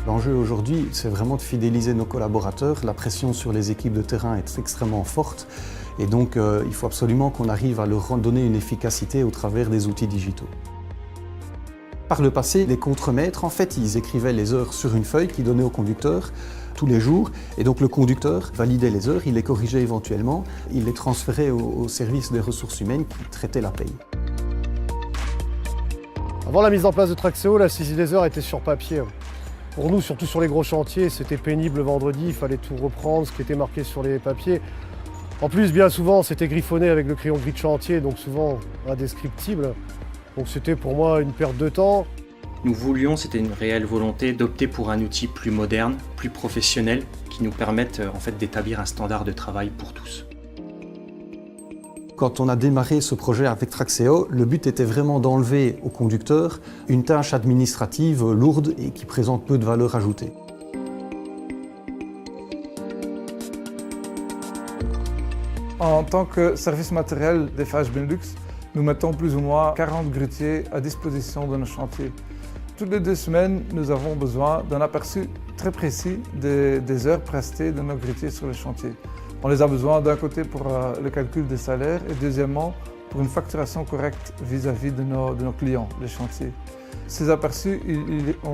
L'enjeu aujourd'hui, c'est vraiment de fidéliser nos collaborateurs. La pression sur les équipes de terrain est extrêmement forte et donc il faut absolument qu'on arrive à leur donner une efficacité au travers des outils digitaux. Par le passé, les contremaîtres, en fait, ils écrivaient les heures sur une feuille qu'ils donnaient au conducteur tous les jours. Et donc le conducteur validait les heures, il les corrigeait éventuellement, il les transférait au service des ressources humaines qui traitait la paye. Avant la mise en place de Traxéo, la saisie des heures était sur papier. Pour nous, surtout sur les gros chantiers, c'était pénible le vendredi, il fallait tout reprendre, ce qui était marqué sur les papiers. En plus, bien souvent, c'était griffonné avec le crayon gris de chantier, donc souvent indescriptible. Donc c'était pour moi une perte de temps. Nous voulions, c'était une réelle volonté d'opter pour un outil plus moderne, plus professionnel, qui nous permette en fait d'établir un standard de travail pour tous. Quand on a démarré ce projet avec Traxéo, le but était vraiment d'enlever au conducteur une tâche administrative lourde et qui présente peu de valeur ajoutée. En tant que service matériel d'Eiffage Benelux, nous mettons plus ou moins 40 grutiers à disposition de nos chantiers. Toutes les 2 semaines, nous avons besoin d'un aperçu très précis des heures prestées de nos grutiers sur les chantiers. On les a besoin d'un côté pour le calcul des salaires et deuxièmement pour une facturation correcte vis-à-vis de nos clients, les chantiers. Ces aperçus,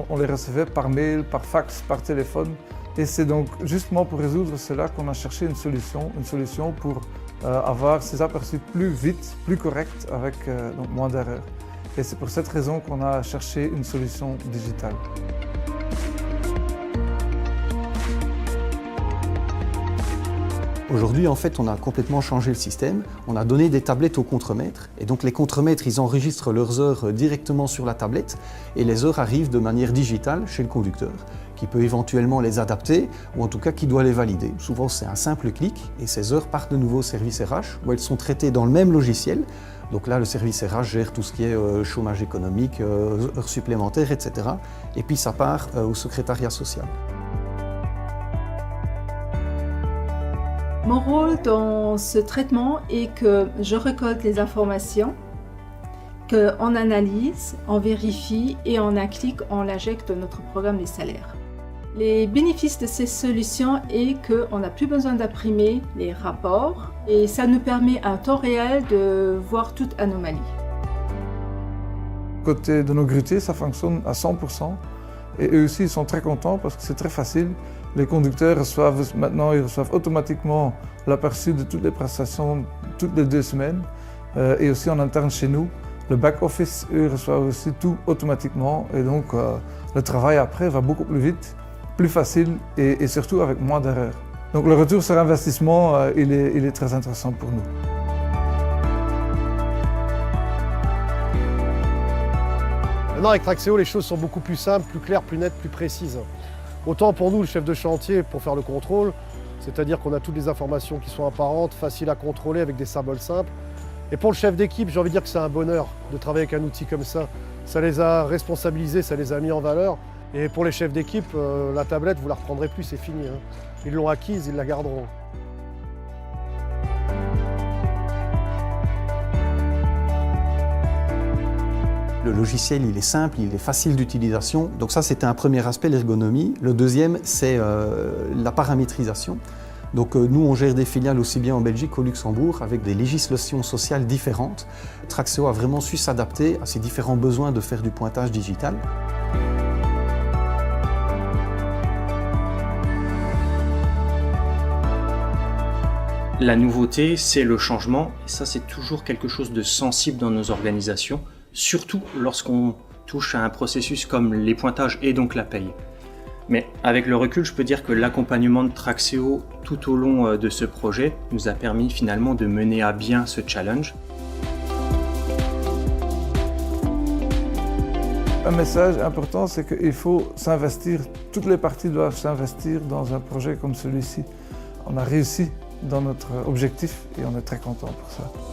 on les recevait par mail, par fax, par téléphone et c'est donc justement pour résoudre cela qu'on a cherché une solution pour avoir ces aperçus plus vite, plus corrects avec donc moins d'erreurs. Et c'est pour cette raison qu'on a cherché une solution digitale. Aujourd'hui, en fait, on a complètement changé le système. On a donné des tablettes aux contremaîtres. Et donc, les contremaîtres, ils enregistrent leurs heures directement sur la tablette. Et les heures arrivent de manière digitale chez le conducteur, qui peut éventuellement les adapter, ou en tout cas qui doit les valider. Souvent, c'est un simple clic, et ces heures partent de nouveau au service RH, où elles sont traitées dans le même logiciel. Donc là, le service RH gère tout ce qui est chômage économique, heures supplémentaires, etc. Et puis, ça part au secrétariat social. Mon rôle dans ce traitement est que je récolte les informations, qu'on analyse, on vérifie et en un clic, on l'injecte dans notre programme des salaires. Les bénéfices de ces solutions est qu'on n'a plus besoin d'imprimer les rapports et ça nous permet en temps réel de voir toute anomalie. Côté de nos grutiers, ça fonctionne à 100%. Et eux aussi, ils sont très contents parce que c'est très facile. Les conducteurs maintenant reçoivent automatiquement l'aperçu de toutes les prestations toutes les 2 semaines. Et aussi en interne chez nous, le back-office, eux, reçoivent aussi tout automatiquement. Et donc, le travail après va beaucoup plus vite, plus facile et surtout avec moins d'erreurs. Donc, le retour sur investissement, il est très intéressant pour nous. Maintenant, avec Traxéo, les choses sont beaucoup plus simples, plus claires, plus nettes, plus précises. Autant pour nous, le chef de chantier, pour faire le contrôle, c'est-à-dire qu'on a toutes les informations qui sont apparentes, faciles à contrôler avec des symboles simples. Et pour le chef d'équipe, j'ai envie de dire que c'est un bonheur de travailler avec un outil comme ça. Ça les a responsabilisés, ça les a mis en valeur. Et pour les chefs d'équipe, la tablette, vous ne la reprendrez plus, c'est fini. Ils l'ont acquise, ils la garderont. Le logiciel, il est simple, il est facile d'utilisation. Donc ça, c'était un premier aspect, l'ergonomie. Le deuxième, c'est la paramétrisation. Donc nous, on gère des filiales aussi bien en Belgique qu'au Luxembourg avec des législations sociales différentes. Traxéo a vraiment su s'adapter à ces différents besoins de faire du pointage digital. La nouveauté, c'est le changement, et ça c'est toujours quelque chose de sensible dans nos organisations, surtout lorsqu'on touche à un processus comme les pointages et donc la paye. Mais avec le recul, je peux dire que l'accompagnement de Traxéo tout au long de ce projet nous a permis finalement de mener à bien ce challenge. Un message important, c'est qu'il faut s'investir, toutes les parties doivent s'investir dans un projet comme celui-ci. On a réussi dans notre objectif et on est très content pour ça.